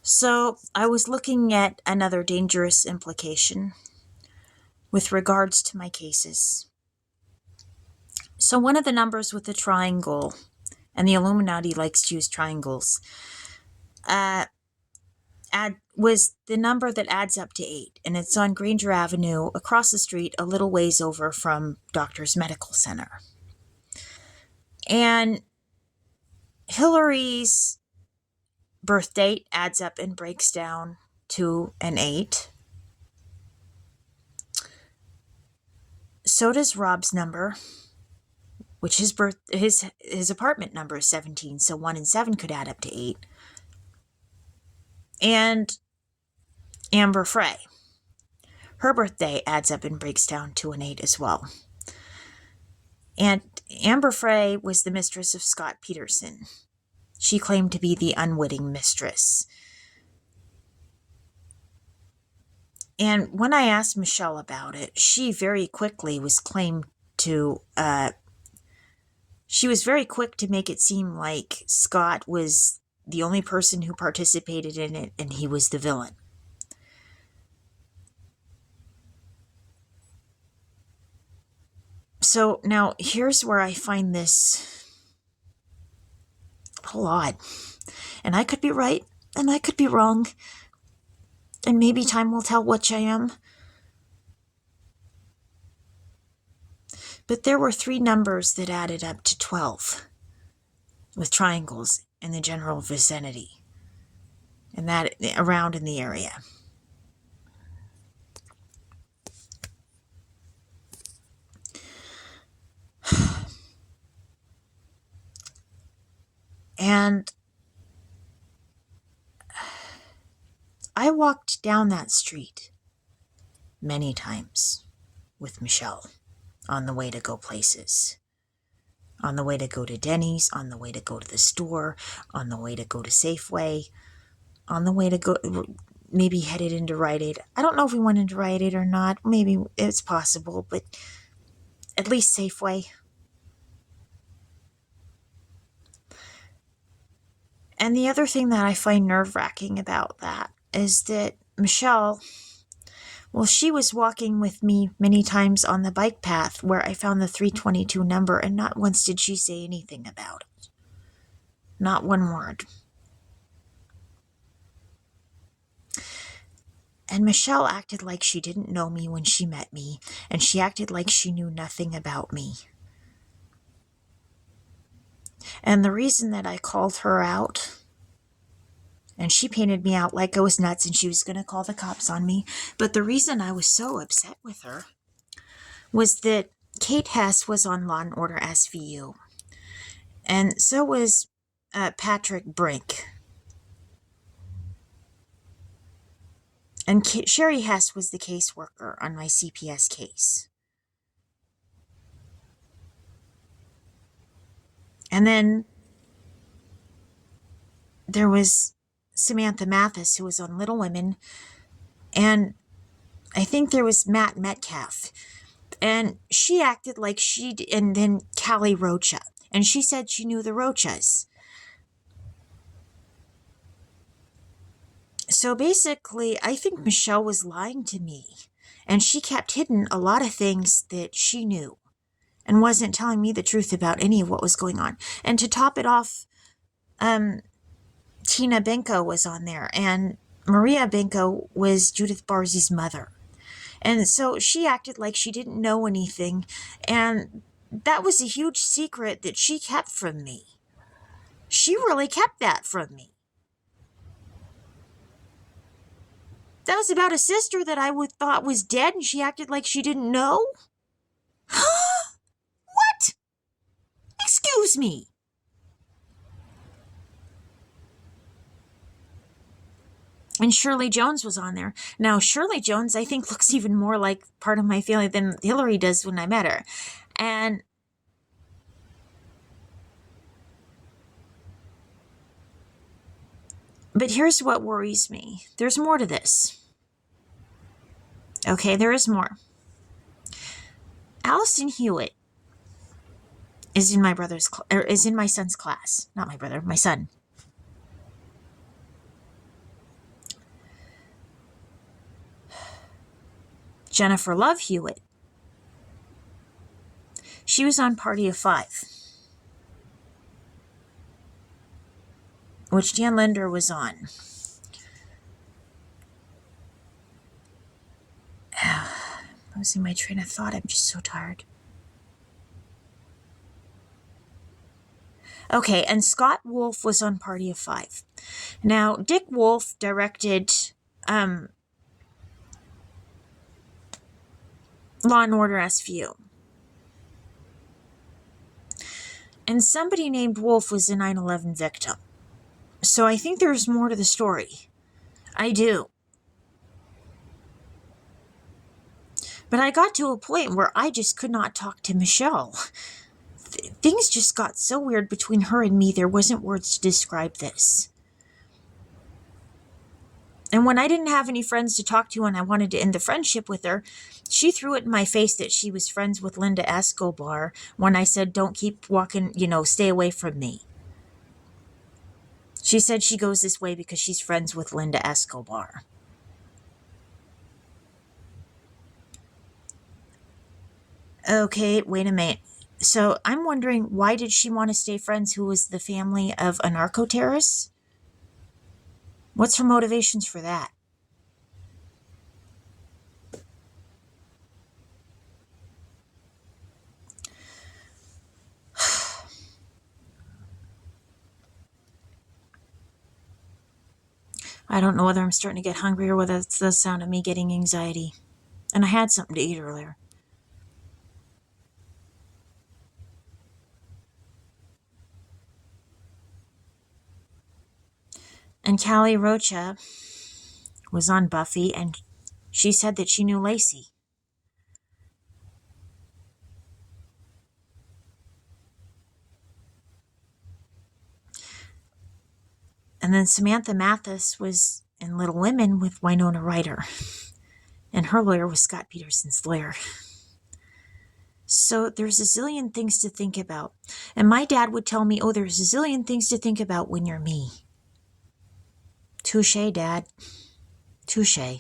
So I was looking at another dangerous implication with regards to my cases. So one of the numbers with the triangle, and the Illuminati likes to use triangles, was the number that adds up to 8, and it's on Granger Avenue, across the street, a little ways over from Doctor's Medical Center. And Hillary's birth date adds up and breaks down to an 8. So does Rob's number, which his apartment number is 17, so 1 and 7 could add up to 8. And Amber Frey, her birthday adds up and breaks down to an 8 as well. And Amber Frey was the mistress of Scott Peterson. She claimed to be the unwitting mistress. And when I asked Michelle about it, she very quickly was claimed to, she was very quick to make it seem like Scott was the only person who participated in it and he was the villain. So now here's where I find this a whole odd. And I could be right and I could be wrong. And maybe time will tell which I am. But there were 3 numbers that added up to 12 with triangles in the general vicinity and that around in the area. And I walked down that street many times with Michelle on the way to go places, on the way to go to Denny's, on the way to go to the store, on the way to go to Safeway, on the way to go, maybe headed into Rite Aid. I don't know if we went into Rite Aid or not. Maybe it's possible, but at least Safeway. And the other thing that I find nerve-wracking about that is that Michelle, well, she was walking with me many times on the bike path where I found the 322 number, and not once did she say anything about it. Not one word. And Michelle acted like she didn't know me when she met me, and she acted like she knew nothing about me. And the reason that I called her out, and she painted me out like I was nuts and she was going to call the cops on me, but the reason I was so upset with her was that Kate Hess was on Law & Order SVU, and so was Patrick Brink. And Sherry Hess was the caseworker on my CPS case. And then there was Samantha Mathis, who was on Little Women, and I think there was Matt Metcalf. And she acted like and then Callie Rocha. And she said she knew the Rochas. So basically, I think Michelle was lying to me. And she kept hidden a lot of things that she knew and wasn't telling me the truth about any of what was going on. And to top it off, Tina Benko was on there, and Maria Benko was Judith Barzey's mother. And so she acted like she didn't know anything, and that was a huge secret that she kept from me. She really kept that from me. That was about a sister that I thought was dead, and she acted like she didn't know? What? Excuse me. And Shirley Jones was on there. Now, Shirley Jones, I think, looks even more like part of my family than Hillary does when I met her. But here's what worries me. There's more to this. Okay, there is more. Allison Hewitt is in my son's class. Not my brother, my son. Jennifer Love Hewitt. She was on Party of Five, which Dan Linder was on. Losing my train of thought. I'm just so tired. Okay, and Scott Wolf was on Party of Five. Now, Dick Wolf directed Law and Order SVU. And somebody named Wolf was a 9/11 victim. So I think there's more to the story. I do. But I got to a point where I just could not talk to Michelle. Things just got so weird between her and me, there wasn't words to describe this. And when I didn't have any friends to talk to and I wanted to end the friendship with her, she threw it in my face that she was friends with Linda Escobar when I said, don't keep walking, stay away from me. She said she goes this way because she's friends with Linda Escobar. Okay, wait a minute. So I'm wondering, why did she want to stay friends who was the family of a narco-terrorist? What's her motivations for that? I don't know whether I'm starting to get hungry or whether it's the sound of me getting anxiety. And I had something to eat earlier. And Callie Rocha was on Buffy, and she said that she knew Lacey. And then Samantha Mathis was in Little Women with Winona Ryder. And her lawyer was Scott Peterson's lawyer. So there's a zillion things to think about. And my dad would tell me, there's a zillion things to think about when you're me. Touche, Dad. Touche.